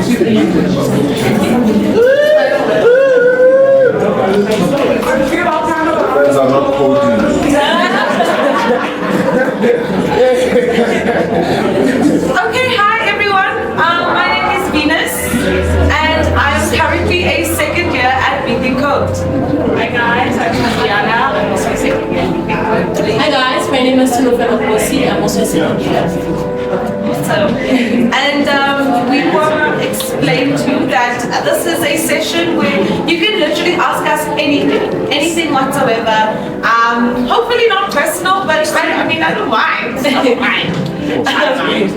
Friends are not coding. Okay, hi everyone. My name is Venus, and I'm currently a second year at BT Code. Hi guys, I'm Tatiana. I'm also a second year. Hi guys, my name is Tulofelo Kosi. I'm also a second year. And we want to explain to you that this is a session where you can literally ask us anything whatsoever. Hopefully not personal, but I mean I don't mind. I don't mind.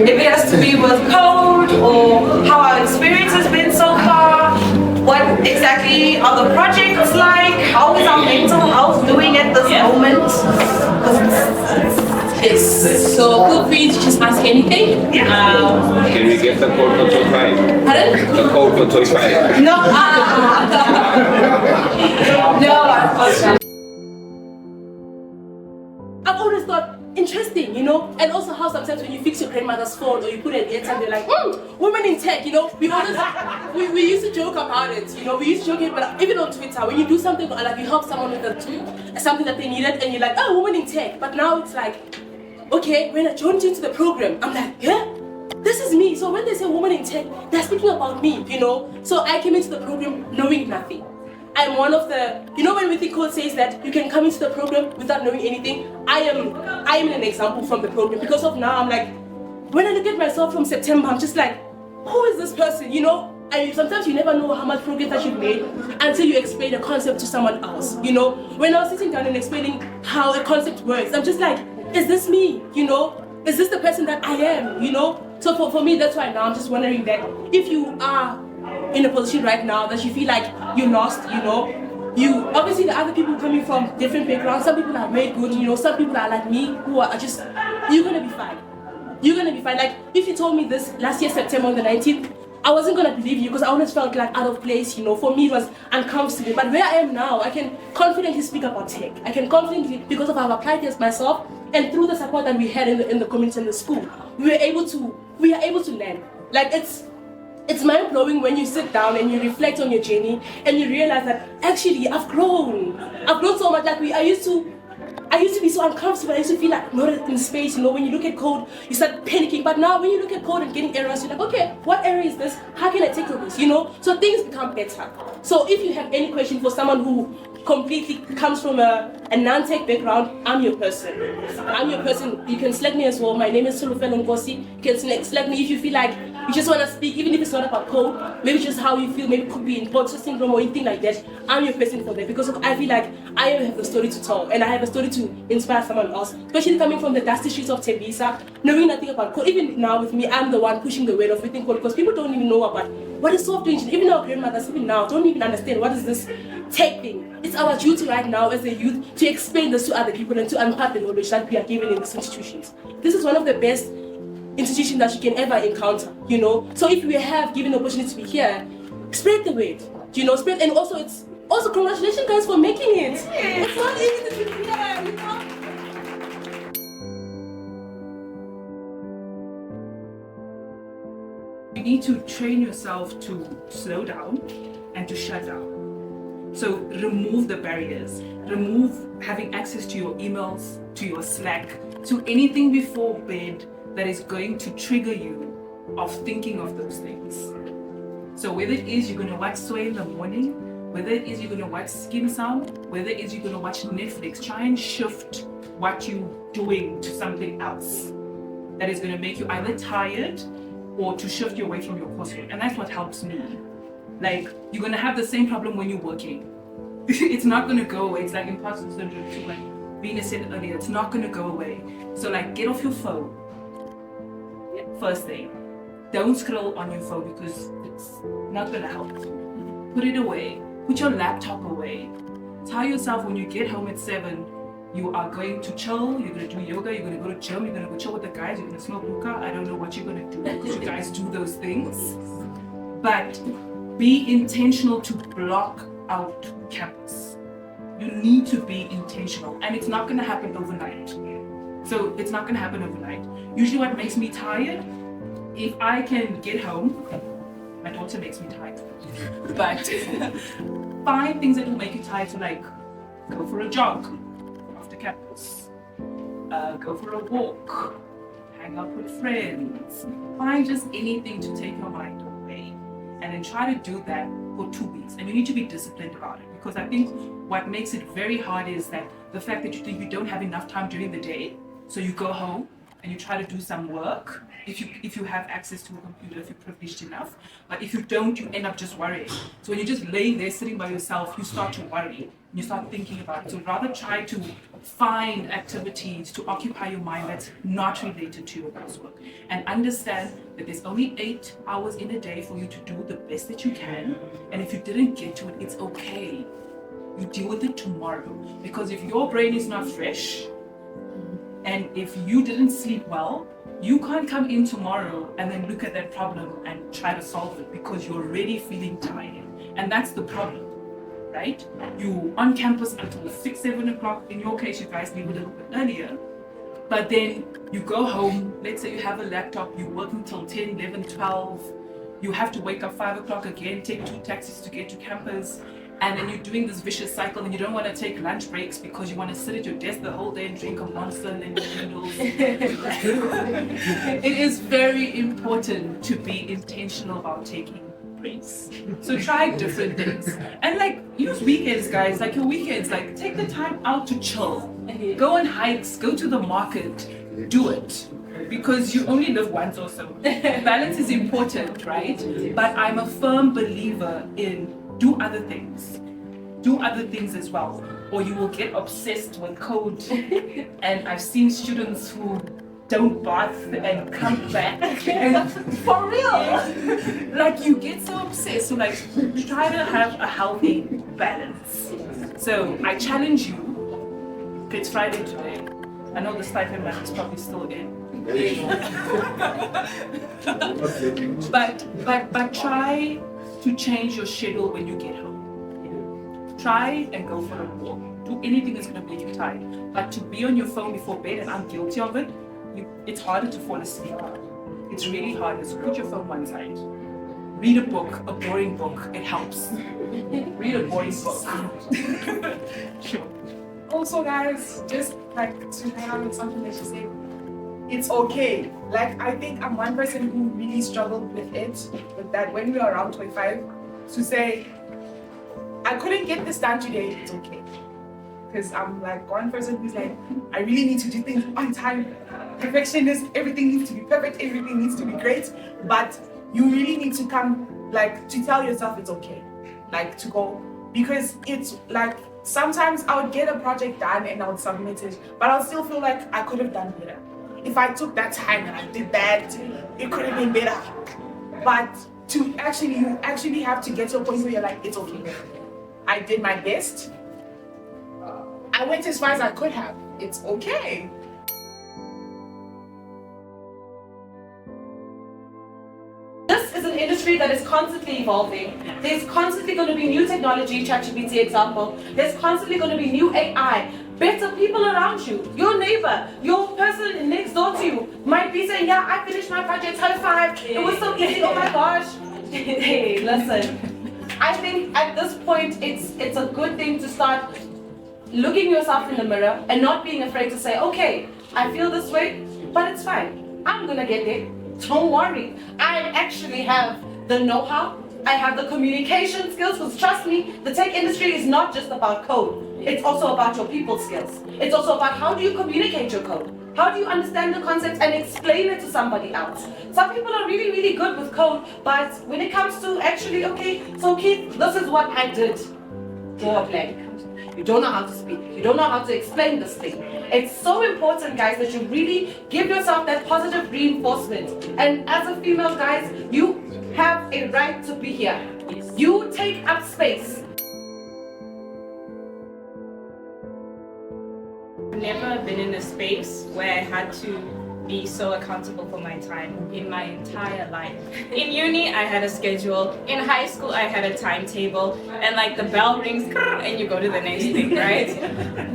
If it has to be with code or how our experience has been so far, what exactly are the projects like, how is our mental health doing at this moment? Yes, so feel free to just ask anything. Can we get the code for toy 5? Pardon? The code for toy 5. No. No, I've always thought interesting, you know, and also how sometimes when you fix your grandmother's phone or you put an airtime, they're like, women in tech, you know. We always we used to joke about it, you know. We used to joke it, but even on Twitter, when you do something like you help someone with something that they needed, and you're like, oh, women in tech. But now it's like, okay, when I joined into the program, I'm like, yeah, this is me. So when they say woman in tech, they're speaking about me, you know. So I came into the program knowing nothing. I'm one of the, you know, when Within Code says that you can come into the program without knowing anything, I am an example from the program. Because of now, I'm like, when I look at myself from September, I'm just like, who is this person, you know? And sometimes you never know how much progress that you've made until you explain a concept to someone else, you know? When I was sitting down and explaining how a concept works, I'm just like, is this me, you know? Is this the person that I am, you know? So for me, that's why now I'm just wondering that if you are in a position right now that you feel like you're lost, you know, you obviously the other people coming from different backgrounds, some people are very good, you know, some people are like me who are just, you're gonna be fine. You're gonna be fine. Like if you told me this last year, September the 19th, I wasn't gonna believe you because I always felt like out of place, you know. For me it was uncomfortable. But where I am now, I can confidently speak about tech. I can confidently, because of how I've applied this myself and through the support that we had in the community and the school, we are able to learn. Like it's mind-blowing when you sit down and you reflect on your journey and you realize that actually I've grown so much. Like I used to be so uncomfortable. I used to feel like not in space, you know. When you look at code, you start panicking. But now when you look at code and getting errors, you're like, okay, what error is this? How can I tackle this? You know? So things become better. So if you have any question for someone who completely comes from a non-tech background, I'm your person. You can Slack me as well. My name is Tulofelo Kosi. You can Slack me if you feel like you just want to speak, even if it's not about code, maybe just how you feel, maybe it could be imposter syndrome or anything like that. I'm your person for that because I feel like I have a story to tell and I have a story to inspire someone else, especially coming from the dusty streets of Tembisa, knowing nothing about code. Even now with me, I'm the one pushing the word of Within Code because people don't even know about what is software engineering. Even our grandmothers, even now, don't even understand what is this tech thing. It's our duty right now as a youth to explain this to other people and to impart the knowledge that we are given in these institutions. This is one of the best institutions that you can ever encounter, you know. So if we have given the opportunity to be here, spread the word, you know, spread. And also congratulations guys for making it. It's not easy to be here, you know. You need to train yourself to slow down and to shut down. So remove the barriers, remove having access to your emails, to your Slack, to anything before bed that is going to trigger you of thinking of those things. So whether it is you're going to watch Sway in the morning, whether it is you're going to watch Skin Sound, whether it is you're going to watch Netflix, try and shift what you're doing to something else that is going to make you either tired or to shift you away from your coursework. And that's what helps me. Like, you're going to have the same problem when you're working. It's not going to go away. It's like imposter syndrome too, like Venus said earlier, it's not going to go away. So like, get off your phone. First thing, don't scroll on your phone because it's not going to help. Put it away. Put your laptop away. Tell yourself when you get home at 7, you are going to chill, you're going to do yoga, you're going to go to gym, you're going to go chill with the guys, you're going to smoke hookah. I don't know what you're going to do because you guys do those things. But be intentional to block out campus. You need to be intentional, and it's not going to happen overnight. So it's not going to happen overnight. Usually what makes me tired, if I can get home My daughter makes me tired. But find things that will make you tired. So like, go for a jog after campus. Go for a walk. Hang out with friends. Find just anything to take your mind away. And then try to do that for 2 weeks. And you need to be disciplined about it. Because I think what makes it very hard is that the fact that you think you don't have enough time during the day. So you go home and you try to do some work if you have access to a computer, if you're privileged enough. But if you don't, you end up just worrying. So when you're just laying there sitting by yourself, you start to worry. You start thinking about it. So rather try to find activities to occupy your mind that's not related to your coursework. And understand that there's only 8 hours in a day for you to do the best that you can. And if you didn't get to it, it's okay. You deal with it tomorrow. Because if your brain is not fresh, and if you didn't sleep well, you can't come in tomorrow and then look at that problem and try to solve it because you're already feeling tired. And that's the problem, right? You on campus until 6, 7 o'clock. In your case, you guys leave a little bit earlier. But then you go home, let's say you have a laptop, you work until 10, 11, 12. You have to wake up 5 o'clock again, take 2 taxis to get to campus. And then you're doing this vicious cycle and you don't want to take lunch breaks because you want to sit at your desk the whole day and drink a Monster and then noodles. It is very important to be intentional about taking breaks. So try different things. And like use weekends, guys, like your weekends, like take the time out to chill. Go on hikes, go to the market, do it. Because you only live once or so. Balance is important, right? But I'm a firm believer in do other things. Do other things as well. Or you will get obsessed with code. And I've seen students who don't bath and come back. And for real! Like you get so obsessed. So like try to have a healthy balance. So I challenge you. It's Friday today. I know the stipend man is probably still in. But try to change your schedule when you get home. Try and go for a walk. Do anything that's going to make you tired. But to be on your phone before bed, and I'm guilty of it, it's harder to fall asleep. It's really hard. So put your phone one side. Read a book, a boring book. It helps. Read a boring book. Sure. Also, guys, just like to hang on with something that you said, it's okay. Like, I think I'm one person who really struggled with it, with that when we were around 25, to say, I couldn't get this done today, it's okay. Because I'm like one person who's like, I really need to do things on time. Perfectionist, everything needs to be perfect, everything needs to be great. But you really need to come, like, to tell yourself it's okay. Like, to go, because it's like, sometimes I would get a project done and I would submit it, but I'll still feel like I could have done better. If I took that time and I did that, it could have been better. But you actually have to get to a point where you're like, it's okay. I did my best. I went as far as I could have. It's okay. This is an industry that is constantly evolving. There's constantly going to be new technology, ChatGPT example. There's constantly going to be new AI. Better people around you. Your neighbor, your person next door to you might be saying, yeah, I finished my project, high five. It was so easy, oh my gosh. Hey, listen. I think at this point, it's a good thing to start looking yourself in the mirror and not being afraid to say, okay, I feel this way, but it's fine. I'm gonna get there. Don't worry. I actually have the know-how. I have the communication skills, because trust me, the tech industry is not just about code. It's also about your people skills. It's also about how do you communicate your code? How do you understand the concept and explain it to somebody else? Some people are really, really good with code, but when it comes to actually, okay, so Keith, this is what I did. Draw a blank. You don't know how to speak. You don't know how to explain this thing. It's so important, guys, that you really give yourself that positive reinforcement. And as a female, guys, you have a right to be here. You take up space. I've never been in a space where I had to be so accountable for my time in my entire life. In uni, I had a schedule. In high school, I had a timetable. And like the bell rings and you go to the next thing, right?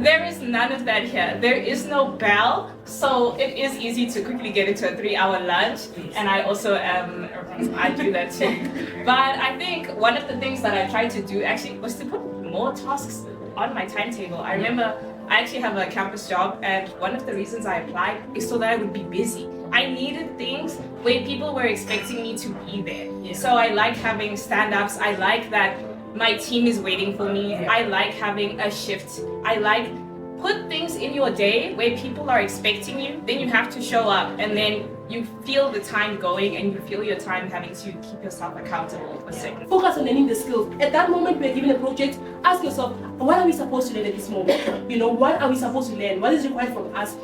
There is none of that here. There is no bell. So it is easy to quickly get into a 3-hour lunch. And I also I do that too. But I think one of the things that I tried to do actually was to put more tasks on my timetable. I remember I actually have a campus job, and one of the reasons I applied is so that I would be busy. I needed things where people were expecting me to be there. So I like having stand-ups. I like that my team is waiting for me. I like having a shift. I like put things in your day where people are expecting you, then you have to show up, and then you feel the time going and you feel your time having to keep yourself accountable for certain. Focus on learning the skills. At that moment we're given a project, ask yourself, what are we supposed to learn at this moment? You know, what are we supposed to learn? What is required from us?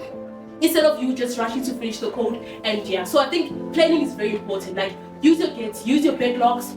Instead of you just rushing to finish the code. And yeah, so I think planning is very important. Like, use your gates, use your backlogs,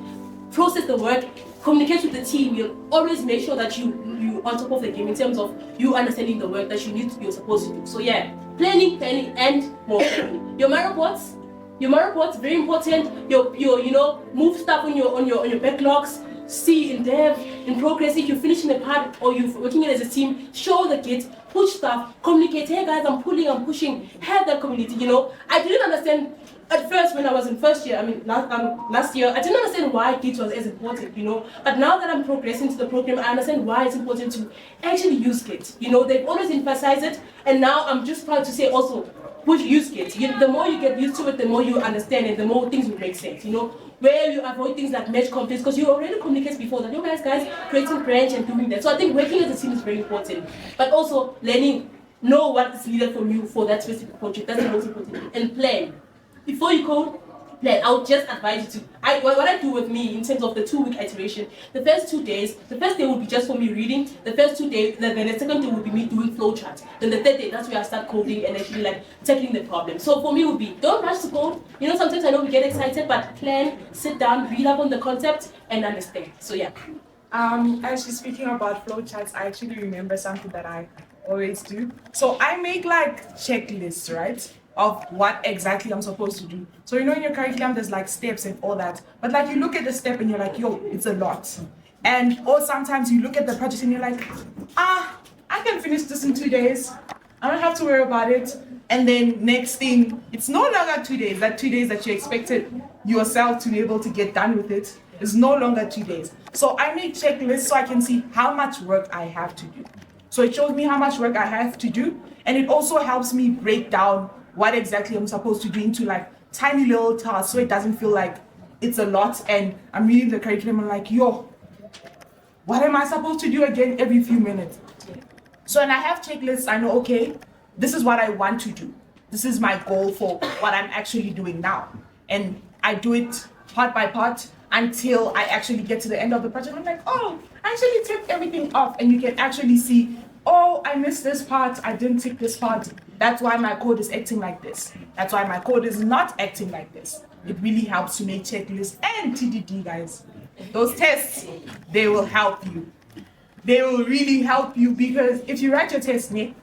process the work, communicate with the team. You'll always make sure that you on top of the game in terms of you understanding the work that you're supposed to do. So yeah, planning, and more planning. Your my reports, very important. Your you know, move stuff on your backlogs. See in dev, in progress. If you're finishing a part or you're working it as a team, show the kids, push stuff, communicate. Hey guys, I'm pulling, I'm pushing. Have that community. You know, I didn't understand at first when I was in first year. I mean, last year, I didn't understand why Git was as important. You know, but now that I'm progressing to the program, I understand why it's important to actually use Git. You know, they've always emphasized it, and now I'm just proud to say also, use Git. The more you get used to it, the more you understand it, the more things will make sense. You know, where you avoid things like match conflicts, because you already communicated before that, you guys, creating branch and doing that. So I think working as a team is very important, but also learning, know what is needed from you for that specific project. That's the most important. And plan. Before you code, plan. I would just advise you to, what I do with me in terms of the 2-week iteration, the first 2 days, the first day will be just for me reading, the first 2 days, then the second day will be me doing flowcharts. Then the third day, that's where I start coding and actually like tackling the problem. So for me it would be, don't rush to code. You know, sometimes I know we get excited, but plan, sit down, read up on the concept and understand. So yeah. Actually speaking about flowcharts, I actually remember something that I always do. So I make like checklists, right? Of what exactly I'm supposed to do. So you know, in your curriculum there's like steps and all that, but like you look at the step and you're like, yo, it's a lot. And or sometimes you look at the project and you're like, I can finish this in 2 days. I don't have to worry about it. And then next thing, it's no longer 2 days. That 2 days that you expected yourself to be able to get done with it is no longer 2 days. So I make checklists so I can see how much work I have to do. So it shows me how much work I have to do, and it also helps me break down what exactly I'm supposed to do into like tiny little tasks, so it doesn't feel like it's a lot. And I'm reading the curriculum, I'm like, yo, what am I supposed to do again every few minutes? So when I have checklists, I know, okay, this is what I want to do. This is my goal for what I'm actually doing now. And I do it part by part until I actually get to the end of the project. I'm like, oh, I actually ticked everything off. And you can actually see, oh, I missed this part, I didn't tick this part. That's why my code is acting like this. That's why my code is not acting like this. It really helps to make checklists and TDD, guys. Those tests, they will help you. They will really help you, because if you write your test, Nick,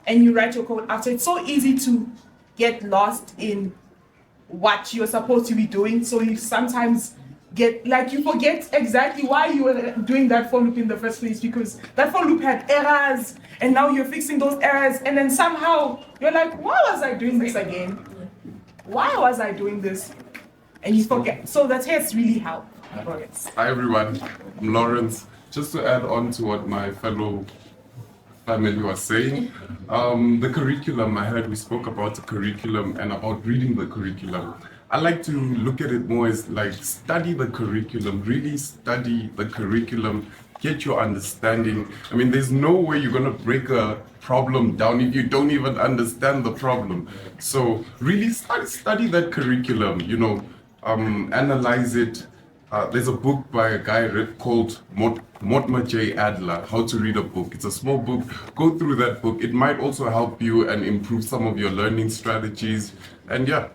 and you write your code after, it's so easy to get lost in what you're supposed to be doing. So you sometimes you forget exactly why you were doing that for loop in the first place, because that for loop had errors, and now you're fixing those errors, and then somehow you're like, why was I doing this again? Why was I doing this? And you forget. So the tests really help. Hi everyone, I'm Lawrence. Just to add on to what my fellow family was saying, the curriculum, I heard we spoke about the curriculum and about reading the curriculum. I like to look at it more as like study the curriculum, really study the curriculum, get your understanding. I mean, there's no way you're going to break a problem down if you don't even understand the problem. So really study that curriculum, you know, analyze it. There's a book by a guy called Mortimer J. Adler, How to Read a Book. It's a small book. Go through that book. It might also help you and improve some of your learning strategies. And yeah.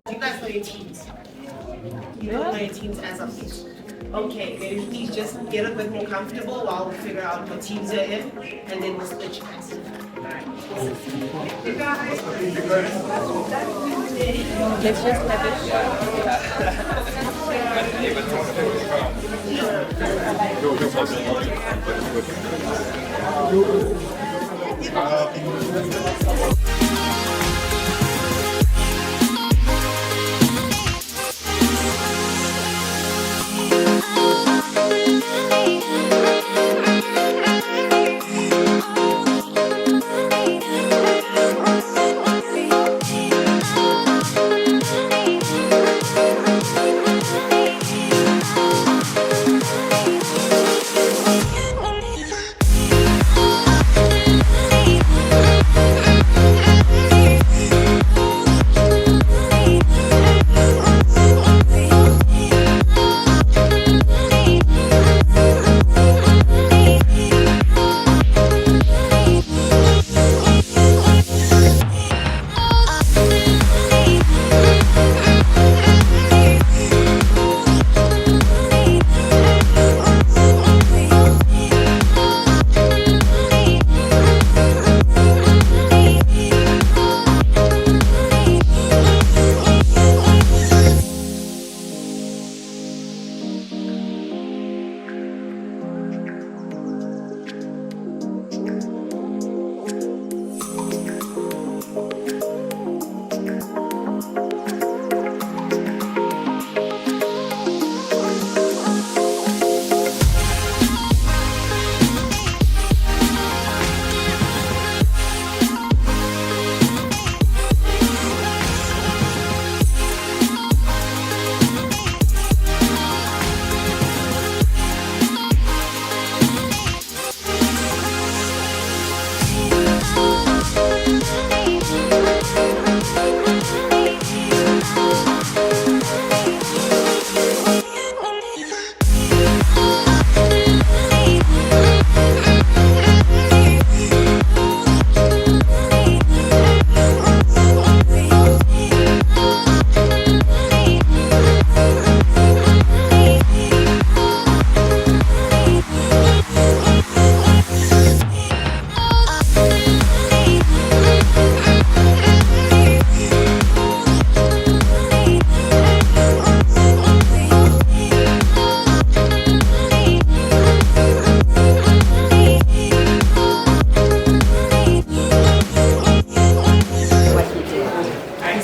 You guys know your teams. You don't know your teams as of yet. Okay, then please just get a bit more comfortable while we figure out what teams you're in, and then we'll split you guys. Alright. Let's just have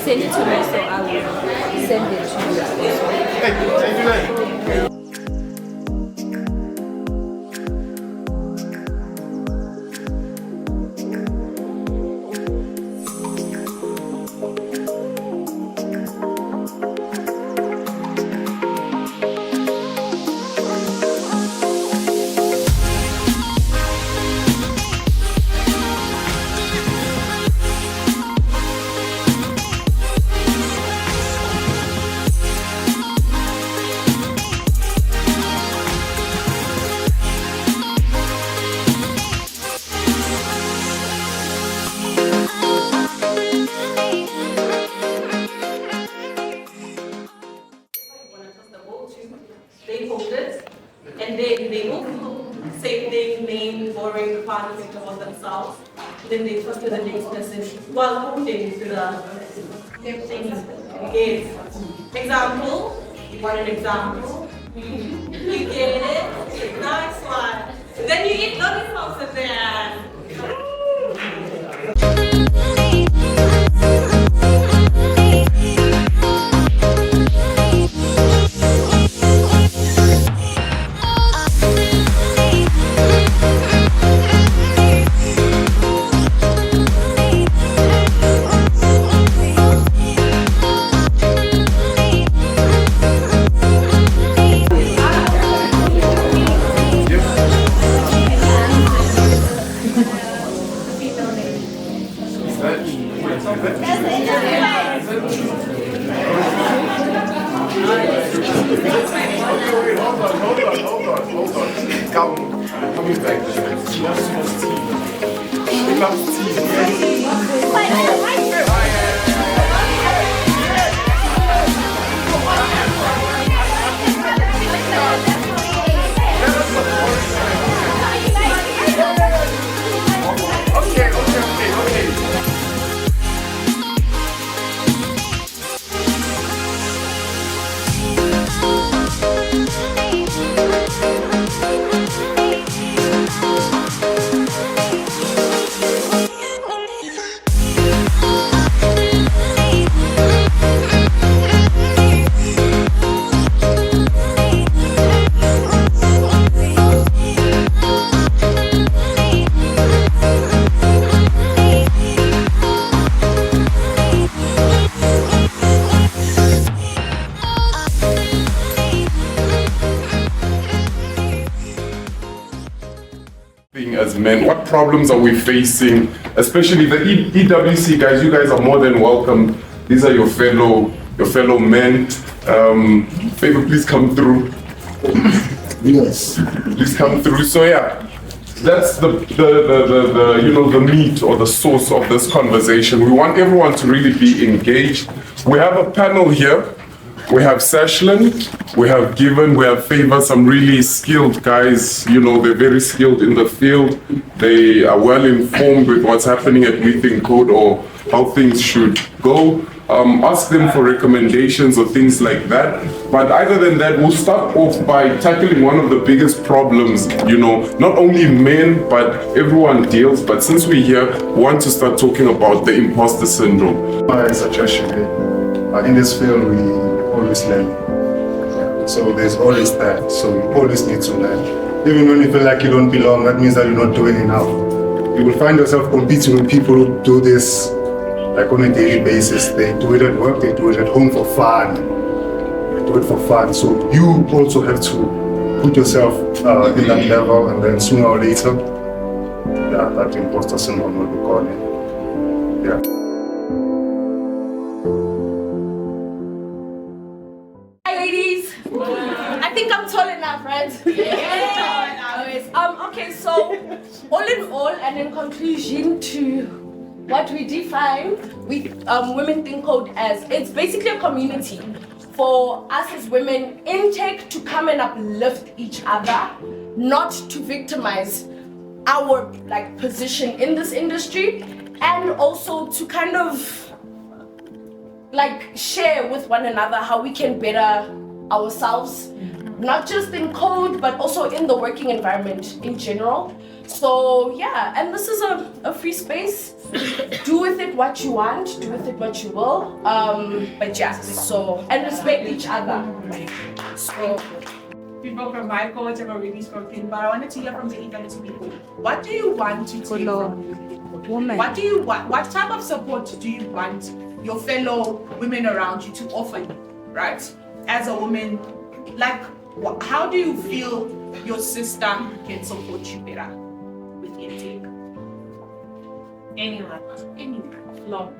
send it to me, so I will send it to you. They hold it, and they will same thing, name, boring requirements about themselves. Then they trust to the next person while holding to the thing. Yes. Example. You want an example? You get it? Nice one. Then you eat lollipops in there. Hold on. Coming back. She loves tea. She loves tea. What problems are we facing? Especially the EWC guys, you guys are more than welcome. These are your fellow men. Favor, please come through. Yes. Please come through. So yeah, that's the you know, the meat or the source of this conversation. We want everyone to really be engaged. We have a panel here. We have Sashlin, we have Given, we have Favor, some really skilled guys. You know, they're very skilled in the field. They are well informed with what's happening at We Think Code or how things should go. Ask them for recommendations or things like that. But other than that, we'll start off by tackling one of the biggest problems, you know, not only men, but everyone deals. But since we're here, we want to start talking about the imposter syndrome. My suggestion in this field, we always learn. So there's always that. So you always need to learn. Even when you feel like you don't belong, that means that you're not doing enough. You will find yourself competing with people who do this like on a daily basis. They do it at work, they do it at home for fun. They do it for fun. So you also have to put yourself in that level, and then sooner or later, yeah, that imposter syndrome will be gone. Yeah. I think I'm tall enough, right? Yeah. Okay, so all in all, and in conclusion to what we define Women Think Code as, it's basically a community for us as women in tech to come and uplift each other, not to victimize our like position in this industry, and also to kind of like share with one another how we can better ourselves, not just in code but also in the working environment in general. So yeah, and this is a free space. Do with it what you want, do with it what you will, but yeah, so, and respect each other. So People from my cohort have already spoken, but I wanted to hear from the EWC people. What do you want to take from women? What do you want? What type of support do you want your fellow women around you to offer you, right? As a woman, like, how do you feel your sister can support you better with intake? Anyone. Love.